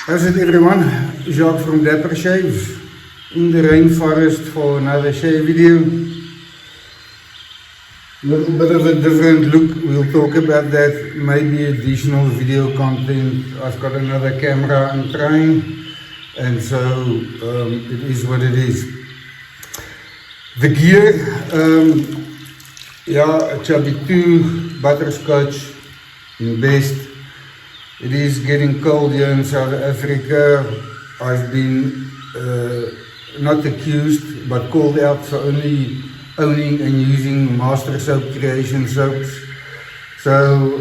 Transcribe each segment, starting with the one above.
How's it everyone? Jacques from Dapper Shave in the rainforest for another shave video. Little bit of a different look, we'll talk about that, maybe additional video content. I've got another camera I'm trying, and so it is what it is. The gear, yeah, Chubby 2, butterscotch in best. It is getting cold here in South Africa. I've been not accused, but called out for only owning and using Master Soap Creation soaps. So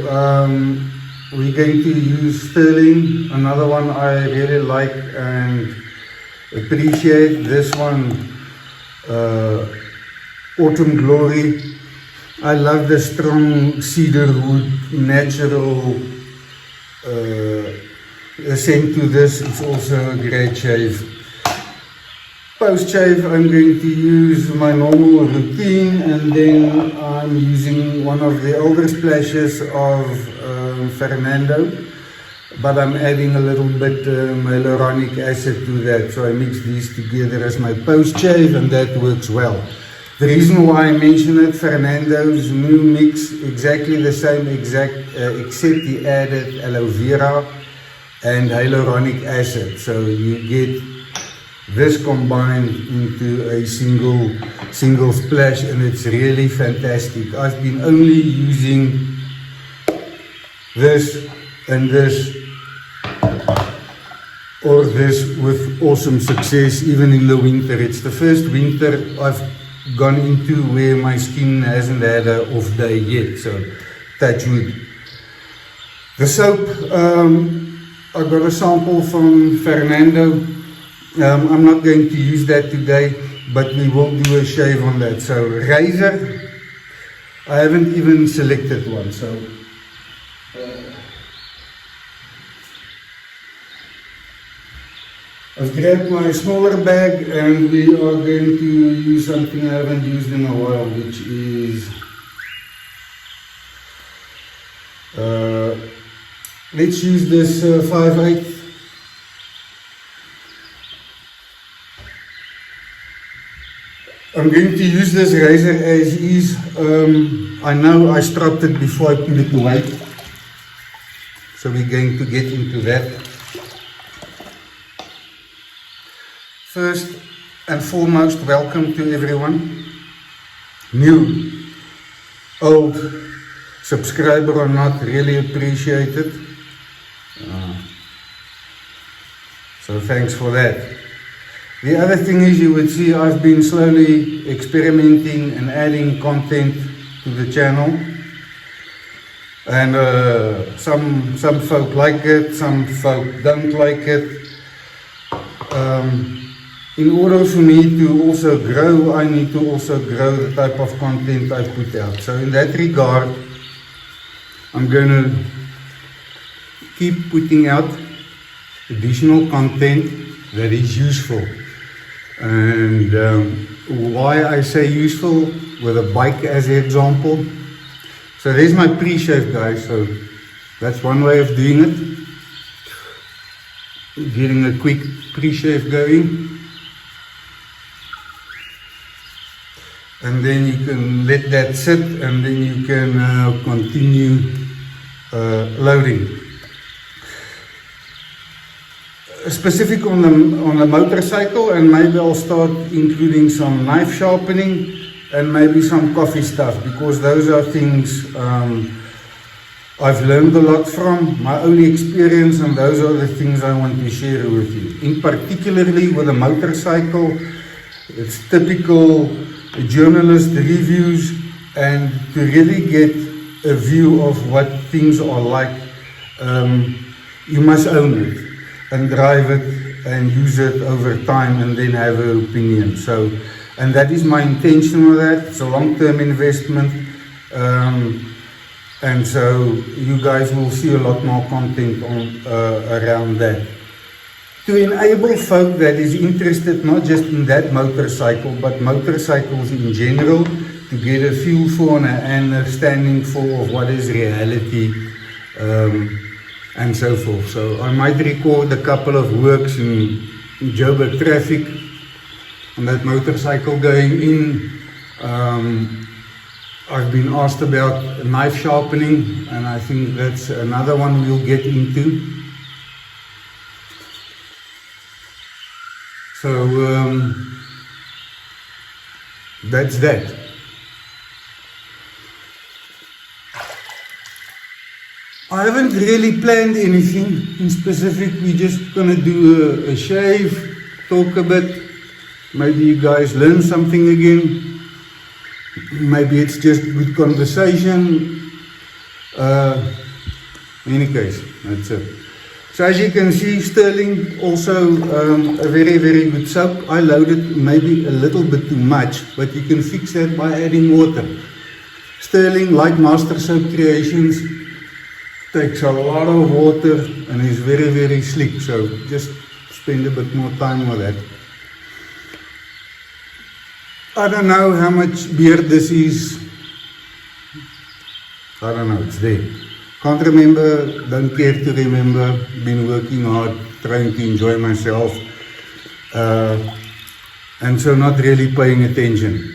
we're going to use Stirling, another one I really like and appreciate. This one, Autumn Glory. I love the strong cedar wood, natural scent to this. It's also a great shave. Post shave, I'm going to use my normal routine, and then I'm using one of the older splashes of Fernando, but I'm adding a little bit hyaluronic acid to that, so I mix these together as my post shave, and that works well. The reason why I mention it, Fernando's new mix, exactly the same except he added aloe vera and hyaluronic acid, so you get this combined into a single splash, and it's really fantastic. I've been only using this and this or this with awesome success, even in the winter. It's the first winter I've gone into where my skin hasn't had an off day yet, so touch wood. The soap, I got a sample from Fernando. I'm not going to use that today, but we will do a shave on that. So razor, I haven't even selected one, so I've grabbed my smaller bag, and we are going to use something I haven't used in a while, which is let's use this 5/8. I'm going to use this razor as is. I know I stropped it before I put it away, so we're going to get into that. First and foremost, welcome to everyone, new, old, subscriber or not, really appreciate it. So thanks for that. The other thing is, you would see I've been slowly experimenting and adding content to the channel, and some folk like it, some folk don't like it. In order for me to also grow, I need to also grow the type of content I put out. So in that regard, I'm going to keep putting out additional content that is useful. And why I say useful, with a bike as an example. So there's my pre-shave, guys. So that's one way of doing it. Getting a quick pre-shave going. And then you can let that sit, and then you can continue loading. Specific on the motorcycle, and maybe I'll start including some knife sharpening and maybe some coffee stuff, because those are things I've learned a lot from, my own experience, and those are the things I want to share with you. In particularly with a motorcycle, it's typical journalist reviews, and to really get a view of what things are like, you must own it and drive it and use it over time, and then have an opinion. So, and that is my intention with that. It's a long-term investment, and so you guys will see a lot more content on around that. To enable folk that is interested not just in that motorcycle, but motorcycles in general, to get a feel for and an understanding for of what is reality and so forth. So I might record a couple of works in Joburg traffic on that motorcycle going in. I've been asked about knife sharpening, and I think that's another one we'll get into. So that's that. I haven't really planned anything in specific. We're just gonna do a shave, talk a bit. Maybe you guys learn something again. Maybe it's just good conversation. In any case, that's it. So as you can see, Stirling also a very, very good soap. I loaded maybe a little bit too much, but you can fix that by adding water. Stirling, like Master Soap Creations, takes a lot of water and is very, very slick. So just spend a bit more time with that. I don't know how much beard this is. I don't know, it's there. Can't remember, don't care to remember. Been working hard, trying to enjoy myself. And so not really paying attention.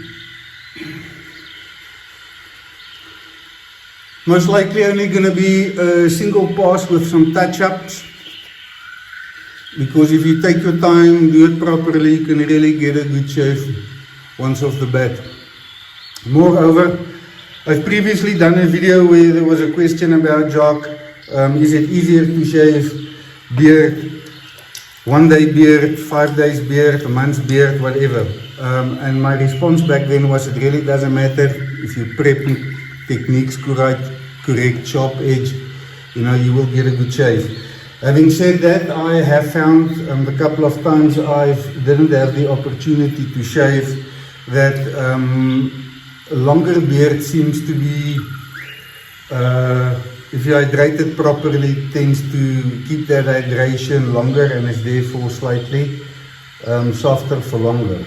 Most likely only going to be a single pass with some touch-ups. Because if you take your time, do it properly, you can really get a good shave once off the bat. Moreover, I've previously done a video where there was a question about Jock. Is it easier to shave beard, 1 day beard, 5 days beard, a month's beard, whatever? And my response back then was it really doesn't matter if you prep techniques correct, sharp edge, you know, you will get a good shave. Having said that, I have found the couple of times I didn't have the opportunity to shave that a longer beard seems to be, if you hydrate it properly, it tends to keep that hydration longer and is therefore slightly softer for longer.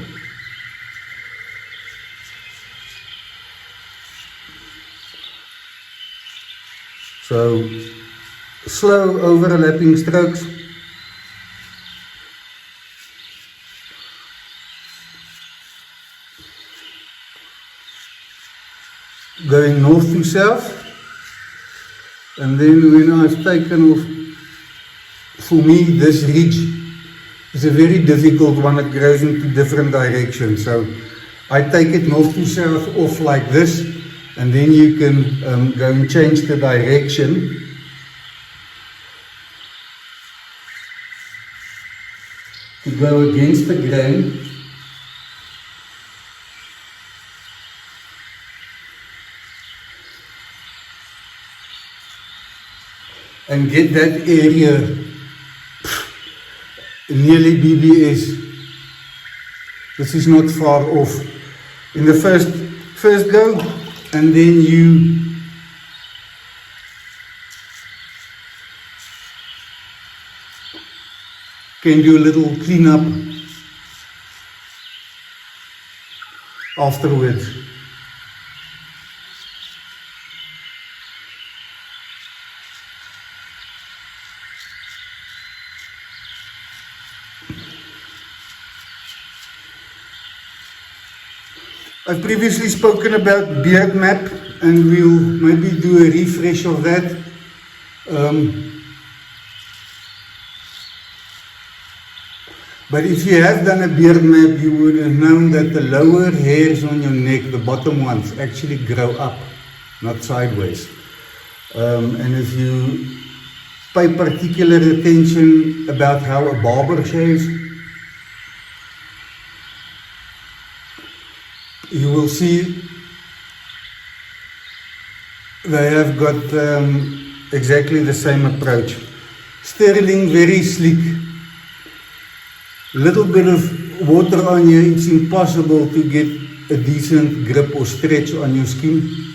So slow overlapping strokes. Going north to south, and then when I've taken off, for me this ridge is a very difficult one. It grows into different directions, so I take it north to south off like this, and then you can go and change the direction. To go against the grain. And get that area nearly BBS. This is not far off. In the first go, and then you can do a little cleanup afterwards. I've previously spoken about beard map, and we'll maybe do a refresh of that. But if you have done a beard map, you would have known that the lower hairs on your neck, the bottom ones, actually grow up, not sideways. And if you pay particular attention about how a barber shaves, you will see they have got exactly the same approach. Stirling, very sleek. Little bit of water on you, it's impossible to get a decent grip or stretch on your skin.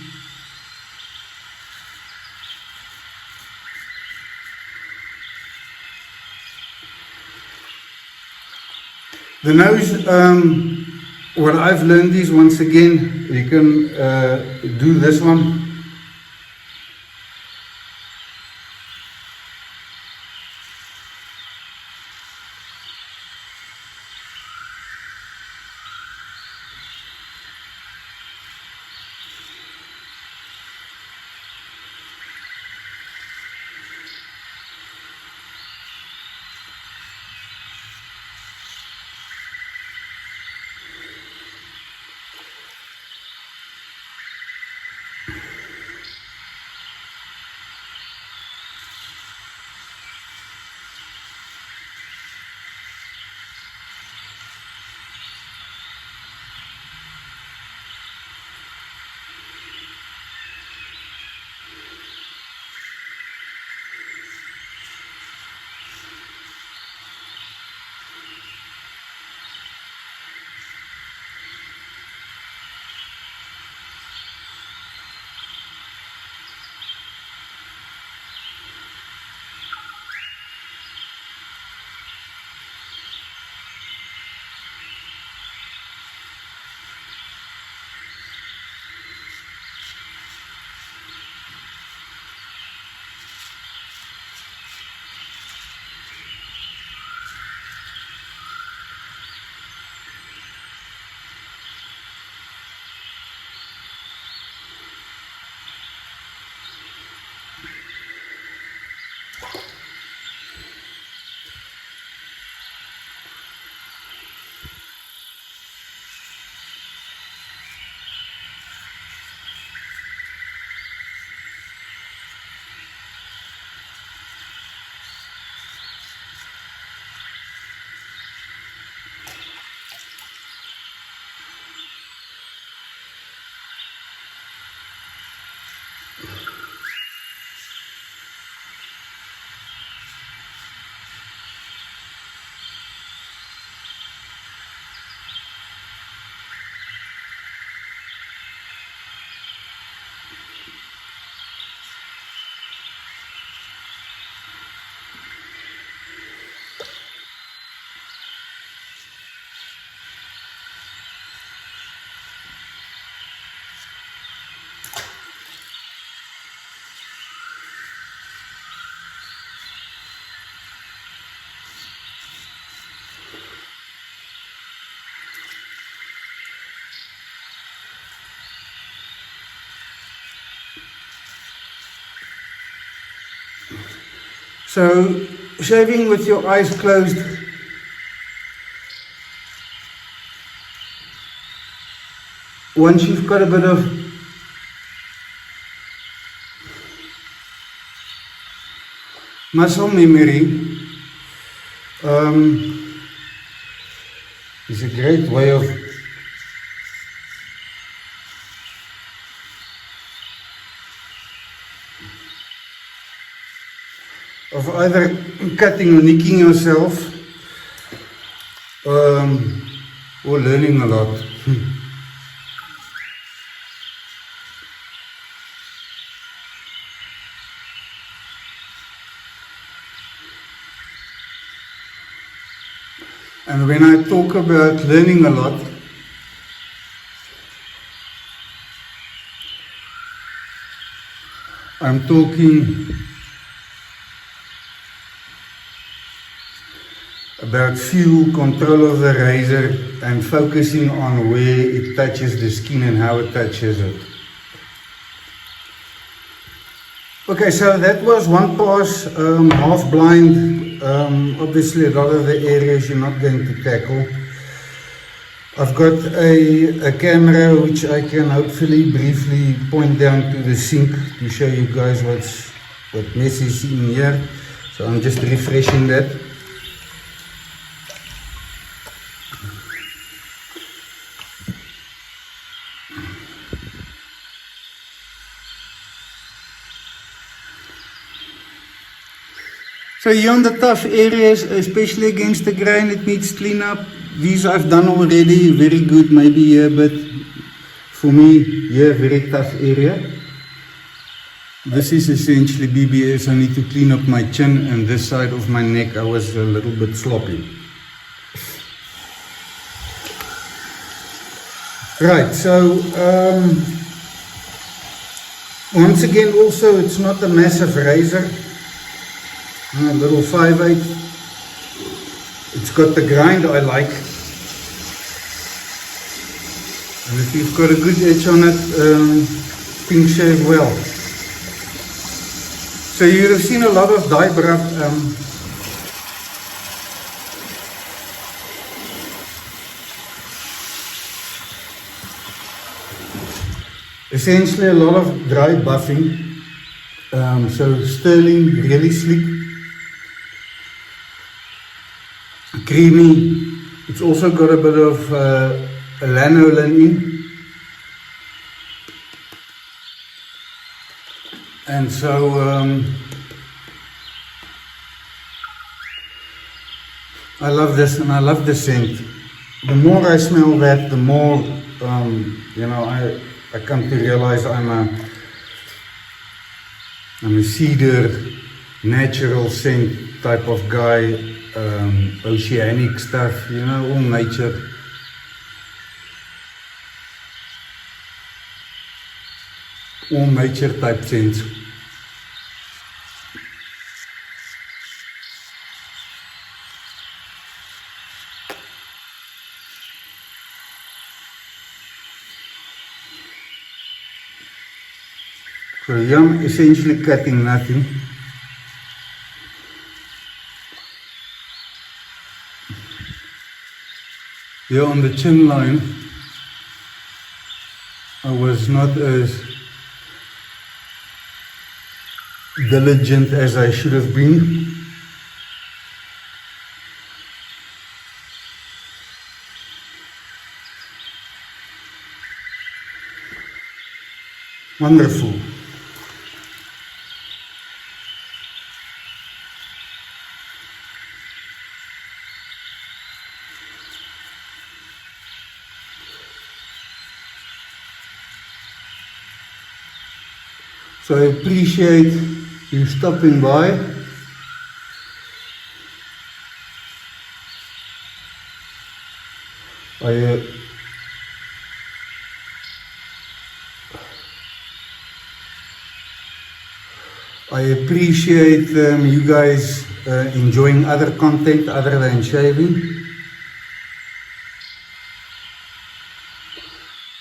The nose, what I've learned is, once again, you can do this one. So shaving with your eyes closed once you've got a bit of muscle memory, is a great way of either cutting or nicking yourself, or learning a lot. And when I talk about learning a lot, I'm talking about feel, control of the razor, and focusing on where it touches the skin and how it touches it. Okay, so that was one pass, half blind. Obviously a lot of the areas you're not going to tackle. I've got a camera which I can hopefully briefly point down to the sink to show you guys what mess is in here. So I'm just refreshing that. So here on the tough areas, especially against the grain, it needs cleanup. These I've done already, very good, maybe here, but for me, here, very tough area. This is essentially BBS. I need to clean up my chin, and this side of my neck, I was a little bit sloppy. Right, so once again, also, it's not a massive razor. A little 5/8. It's got the grind I like, and if you've got a good edge on it, can shave well. So you have seen a lot of dye brush. Essentially a lot of dry buffing. So Stirling, really sleek. Creamy. It's also got a bit of lanolin in, and so I love this, and I love the scent. The more I smell that, the more you know, I come to realize I'm a cedar, natural scent type of guy. Oceanic stuff, you know, all nature. All nature type scents. So I'm essentially cutting nothing. Here on the chin line, I was not as diligent as I should have been. Wonderful. So I appreciate you stopping by. I appreciate you guys enjoying other content other than shaving.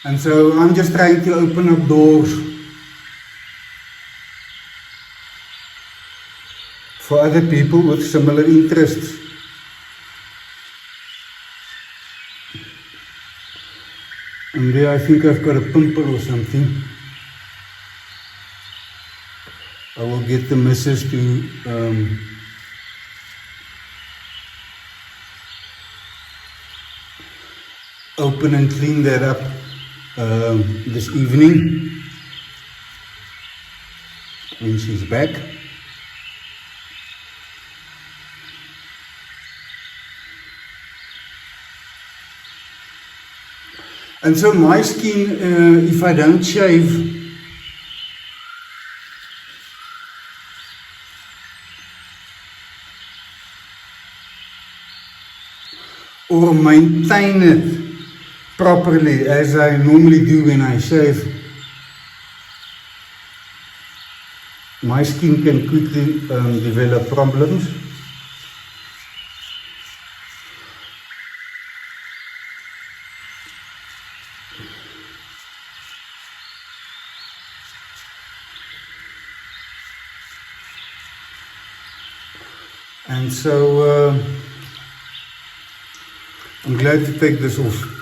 And so I'm just trying to open up doors for other people with similar interests. And there I think I've got a pimple or something. I will get the missus to open and clean that up this evening when she's back. And so my skin, if I don't shave, or maintain it properly as I normally do when I shave, my skin can quickly develop problems. And so I'm glad to take this off.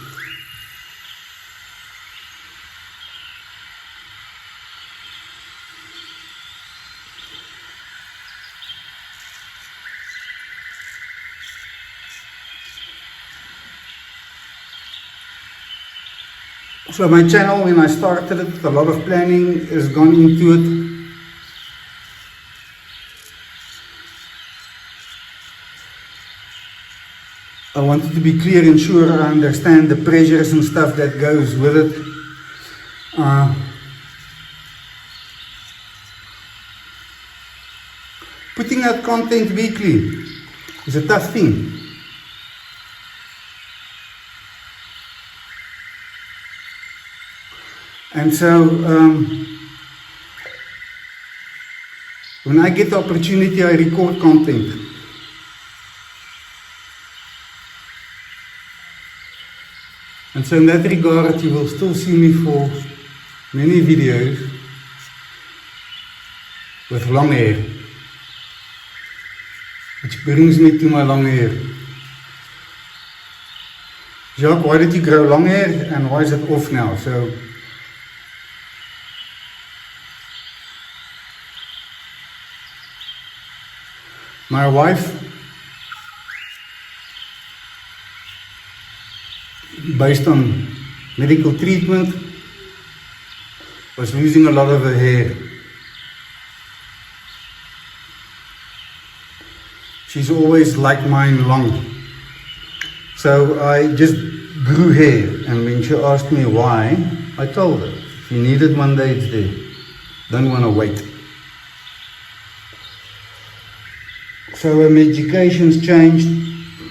So my channel, when I started it, a lot of planning has gone into it. I wanted to be clear and sure I understand the pressures and stuff that goes with it. Putting out content weekly is a tough thing. And so when I get the opportunity, I record content. And so in that regard, you will still see me for many videos with long hair. Which brings me to my long hair. Jacques, why did you grow long hair and why is it off now? So my wife, based on medical treatment, was losing a lot of her hair. She's always liked mine long. So I just grew hair, and when she asked me why, I told her, if you need it one day, it's there. Don't want to wait. So her medication's changed.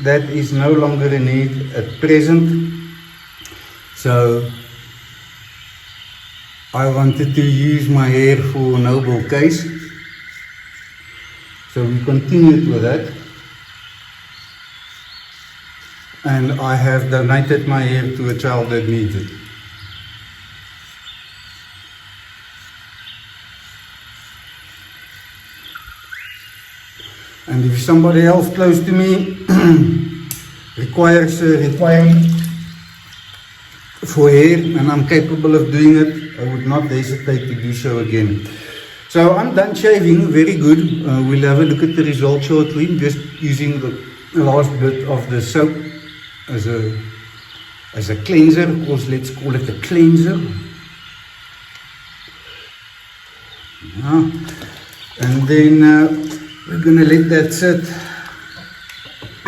That is no longer a need at present. So I wanted to use my hair for a noble case. So we continued with that. And I have donated my hair to a child that needs it. And if somebody else close to me requires a requirement for hair and I'm capable of doing it, I would not hesitate to do so again. So I'm done shaving, very good. We'll have a look at the result shortly, just using the last bit of the soap as a cleanser, or let's call it a cleanser. Yeah. And then we're going to let that sit.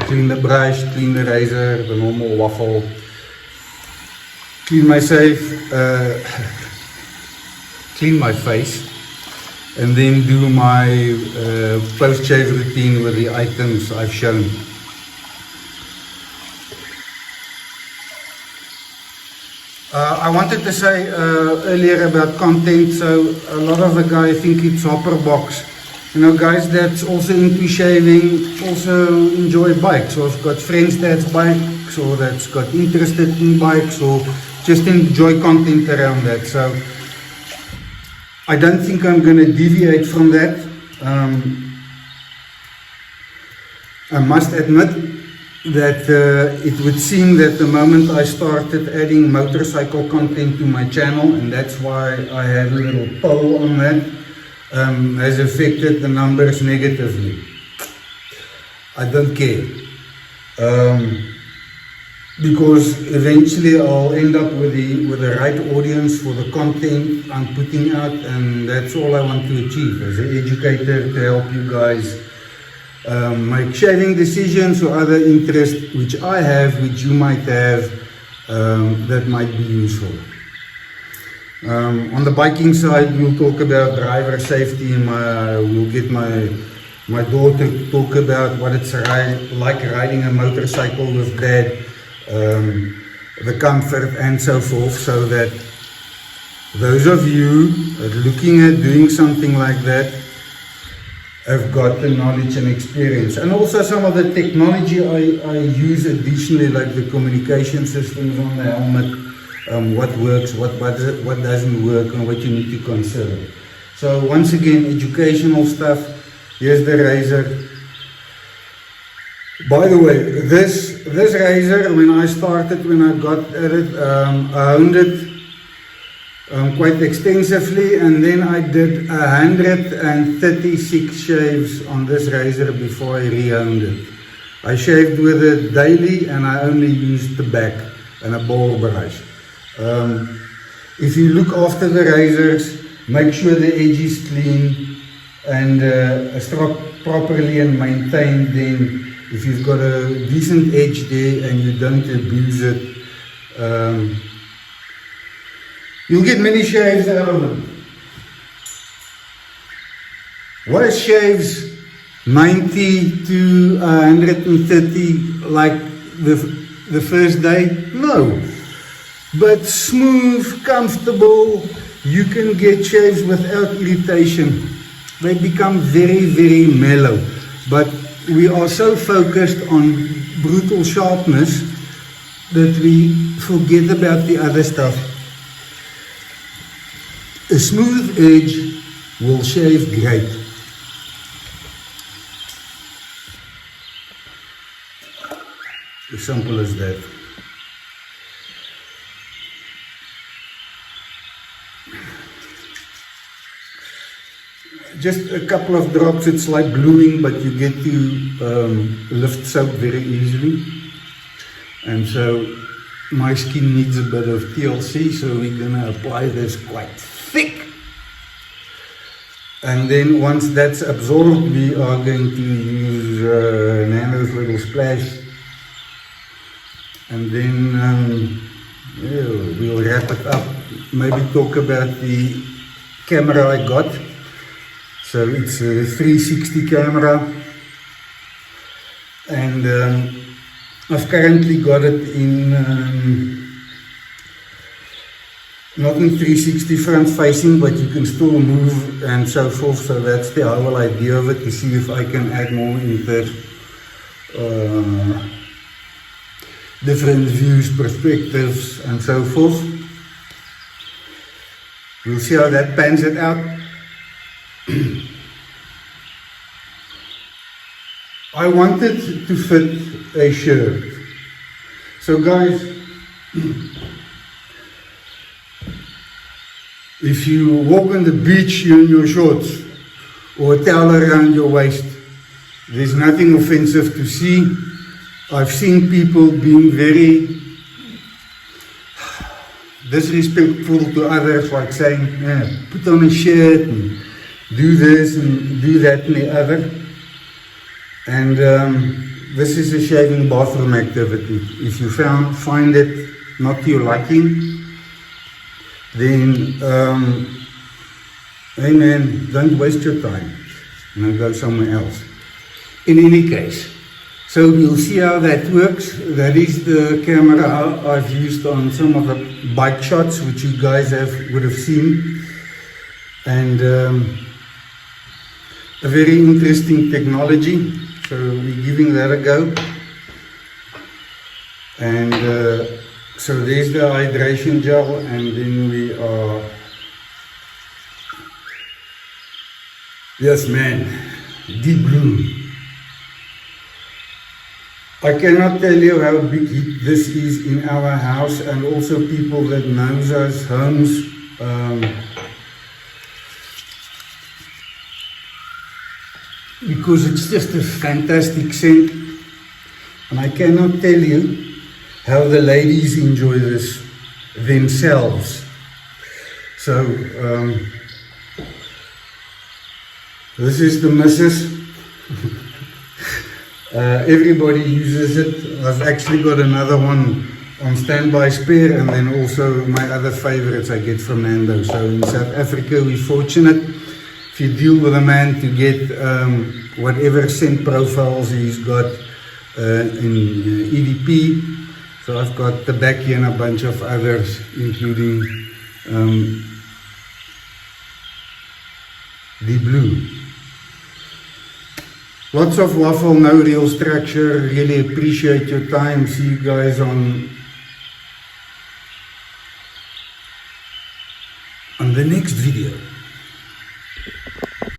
Clean the brush, clean the razor, the normal waffle. Clean myself, clean my face, and then do my post-shave routine with the items I've shown. I wanted to say earlier about content, so a lot of the guys think it's hopper box. You know, guys that's also into shaving also enjoy bikes, or have got friends that's bikes, or that's got interested in bikes, or just enjoy content around that. So I don't think I'm going to deviate from that. I must admit that it would seem that the moment I started adding motorcycle content to my channel, and that's why I have a little poll on that, has affected the numbers negatively. I don't care. Because eventually I'll end up with the right audience for the content I'm putting out, and that's all I want to achieve as an educator, to help you guys make shaving decisions or other interests which I have, which you might have, that might be useful. On the biking side, we'll talk about driver safety, and we'll get my daughter to talk about what it's like riding a motorcycle with Dad, the comfort and so forth, so that those of you looking at doing something like that have got the knowledge and experience. And also some of the technology I use additionally, like the communication systems on the helmet, what works, what doesn't work, and what you need to consider. So once again, educational stuff. Here's the razor. By the way, this razor, when I got at it, I honed it quite extensively, and then I did 136 shaves on this razor before I re-honed it. I shaved with it daily, and I only used the back and a ball brush. If you look after the razors, make sure the edge is clean and struck properly and maintained. Then if you've got a decent edge there and you don't abuse it, you'll get many shaves out of it. Was shaves 90 to 130 like the first day? No. But smooth, comfortable, you can get shaves without irritation. They become very, very mellow. But we are so focused on brutal sharpness that we forget about the other stuff. A smooth edge will shave great. As simple as that. Just a couple of drops, it's like gluing, but you get to lift soap very easily. And so my skin needs a bit of TLC, so we're going to apply this quite thick. And then once that's absorbed, we are going to use Nano's little splash. And then we'll wrap it up. Maybe talk about the camera I got. So it's a 360 camera, and I've currently got it in, not in 360 front facing, but you can still move and so forth. So that's the whole idea of it, to see if I can add more into different views, perspectives and so forth. We'll see how that pans it out. I wanted to fit a shirt. So guys, if you walk on the beach in your shorts or a towel around your waist, there's nothing offensive to see. I've seen people being very disrespectful to others, like saying, put on a shirt and do this and do that and the other. And this is a shaving bathroom activity. If you find it not to your liking, then hey man, don't waste your time. Go somewhere else. In any case, so you'll see how that works. That is the camera I've used on some of the bike shots, which you guys would have seen. And a very interesting technology. So we're giving that a go. And so there's the hydration gel, and then we are, yes man, deep blue. I cannot tell you how big hit this is in our house, and also people that knows us homes. Because it's just a fantastic scent, and I cannot tell you how the ladies enjoy this themselves. So this is the missus. Everybody uses it. I've actually got another one on standby spare, and then also my other favorites I get from Nando. So in South Africa we're fortunate if you deal with a man to get whatever scent profiles he's got in EDP. So I've got tobacco and a bunch of others, including the blue. Lots of waffle, no real structure. Really appreciate your time. See you guys on the next video.